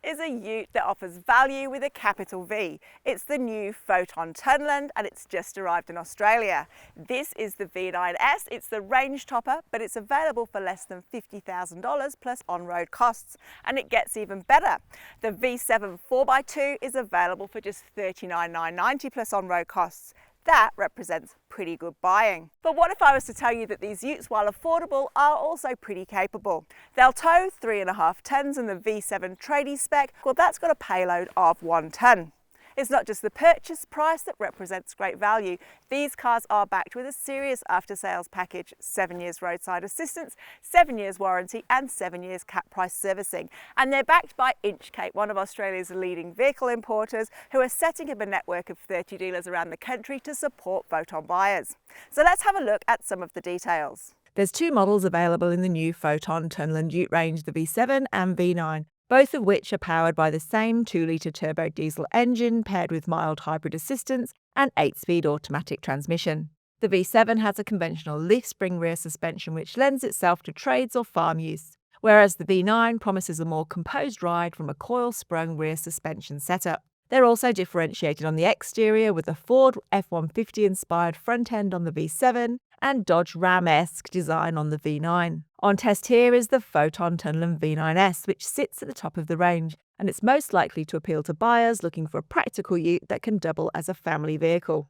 is a ute that offers value with a capital V. It's the new Foton Tunland and it's just arrived in Australia. This is the V9S, it's the range topper, but it's available for less than $50,000 plus on-road costs. And it gets even better. The V7 4x2 is available for just $39,990 plus on-road costs. That represents pretty good buying. But what if I was to tell you that these utes, while affordable, are also pretty capable? They'll tow 3.5 tons in the V7 tradie-spec. Well, that's got a payload of 1 tonne. It's not just the purchase price that represents great value. These cars are backed with a serious after-sales package, 7 years roadside assistance, 7 years warranty and 7 years cap price servicing. And they're backed by Inchcape, one of Australia's leading vehicle importers, who are setting up a network of 30 dealers around the country to support Foton buyers. So let's have a look at some of the details. There's two models available in the new Foton Tunland ute range, the V7 and V9. Both of which are powered by the same 2-litre turbo diesel engine paired with mild hybrid assistance and 8-speed automatic transmission. The V7 has a conventional leaf spring rear suspension which lends itself to trades or farm use, whereas the V9 promises a more composed ride from a coil-sprung rear suspension setup. They're also differentiated on the exterior with a Ford F-150 inspired front end on the V7 and Dodge Ram-esque design on the V9. On test here is the Foton Tunland V9S, which sits at the top of the range, and it's most likely to appeal to buyers looking for a practical ute that can double as a family vehicle.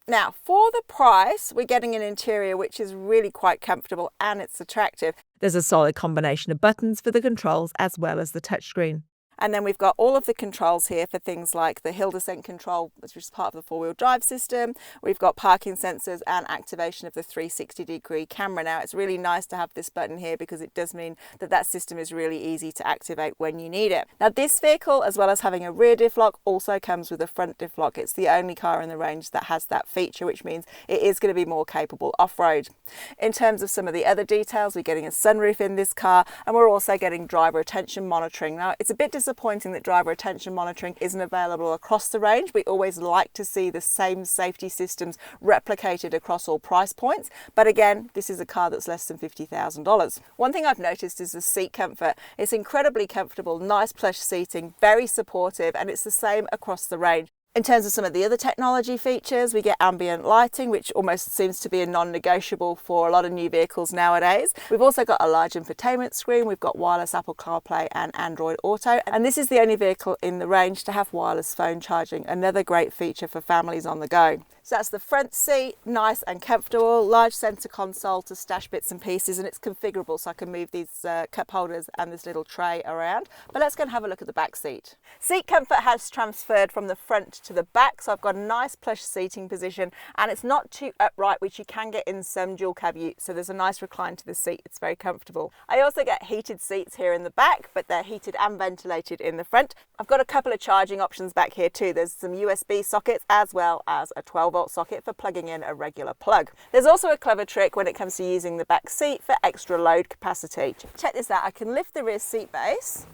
Now, for the price, we're getting an interior which is really quite comfortable and it's attractive. There's a solid combination of buttons for the controls as well as the touchscreen. And then we've got all of the controls here for things like the hill descent control, which is part of the four-wheel drive system. We've got parking sensors and activation of the 360-degree camera. Now, it's really nice to have this button here because it does mean that that system is really easy to activate when you need it. Now, this vehicle, as well as having a rear diff lock, also comes with a front diff lock. It's the only car in the range that has that feature, which means it is going to be more capable off-road. In terms of some of the other details, we're getting a sunroof in this car, and we're also getting driver attention monitoring. Now, it's a bit disappointing that driver attention monitoring isn't available across the range. We always like to see the same safety systems replicated across all price points, but again, this is a car that's less than $50,000. One thing I've noticed is the seat comfort. It's incredibly comfortable, nice plush seating, very supportive, and it's the same across the range. In terms of some of the other technology features, we get ambient lighting, which almost seems to be a non-negotiable for a lot of new vehicles nowadays. We've also got a large infotainment screen, we've got wireless Apple CarPlay and Android Auto, and this is the only vehicle in the range to have wireless phone charging, another great feature for families on the go. So that's the front seat, nice and comfortable, large centre console to stash bits and pieces, and it's configurable so I can move these cup holders and this little tray around. But let's go and have a look at the back seat. Seat comfort has transferred from the front to the back, so I've got a nice plush seating position and it's not too upright, which you can get in some dual cab utes, so there's a nice recline to the seat. It's very comfortable. I also get heated seats here in the back, but they're heated and ventilated in the front. I've got a couple of charging options back here too. There's some USB sockets as well as a 12-volt socket for plugging in a regular plug. There's also a clever trick when it comes to using the back seat for extra load capacity. Check this out, I can lift the rear seat base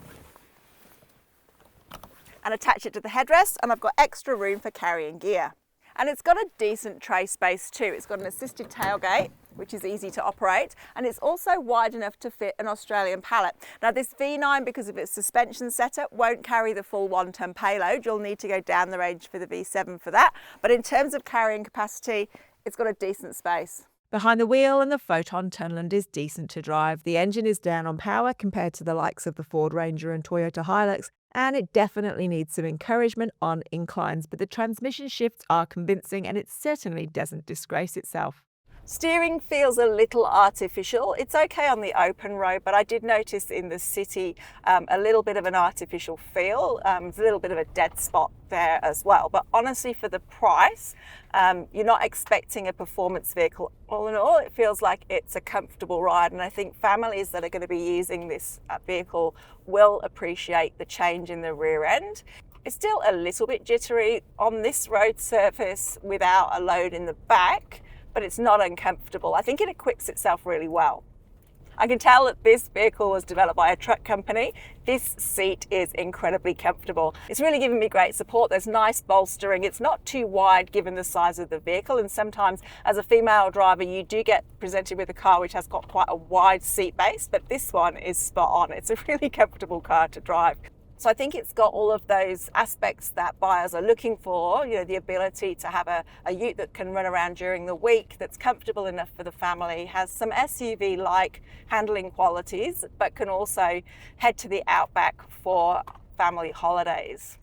and attach it to the headrest, and I've got extra room for carrying gear. And it's got a decent tray space too. It's got an assisted tailgate, which is easy to operate, and it's also wide enough to fit an Australian pallet. Now this V9, because of its suspension setup, won't carry the full 1 tonne payload. You'll need to go down the range for the V7 for that, but in terms of carrying capacity, it's got a decent space. Behind the wheel and the Foton Tunland is decent to drive. The engine is down on power compared to the likes of the Ford Ranger and Toyota HiLux, and it definitely needs some encouragement on inclines, but the transmission shifts are convincing and it certainly doesn't disgrace itself. Steering feels a little artificial. It's okay on the open road, but I did notice in the city a little bit of an artificial feel. There's a little bit of a dead spot there as well. But honestly, for the price, you're not expecting a performance vehicle. All in all, it feels like it's a comfortable ride, and I think families that are going to be using this vehicle will appreciate the change in the rear end. It's still a little bit jittery on this road surface without a load in the back, but it's not uncomfortable. I think it equips itself really well. I can tell that this vehicle was developed by a truck company. This seat is incredibly comfortable. It's really giving me great support. There's nice bolstering. It's not too wide given the size of the vehicle, and sometimes as a female driver you do get presented with a car which has got quite a wide seat base, but this one is spot on. It's a really comfortable car to drive. So I think it's got all of those aspects that buyers are looking for, you know, the ability to have a ute that can run around during the week, that's comfortable enough for the family, has some SUV-like handling qualities, but can also head to the outback for family holidays.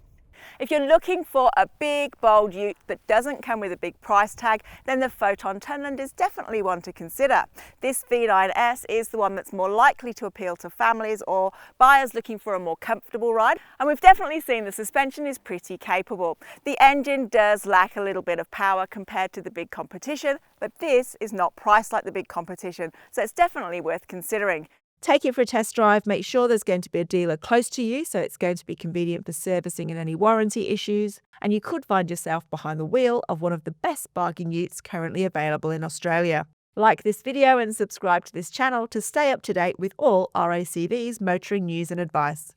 If you're looking for a big, bold ute that doesn't come with a big price tag, then the Foton Tunland is definitely one to consider. This V9S is the one that's more likely to appeal to families or buyers looking for a more comfortable ride. And we've definitely seen the suspension is pretty capable. The engine does lack a little bit of power compared to the big competition, but this is not priced like the big competition, so it's definitely worth considering. Take it for a test drive, make sure there's going to be a dealer close to you so it's going to be convenient for servicing and any warranty issues, and you could find yourself behind the wheel of one of the best bargain utes currently available in Australia. Like this video and subscribe to this channel to stay up to date with all RACV's motoring news and advice.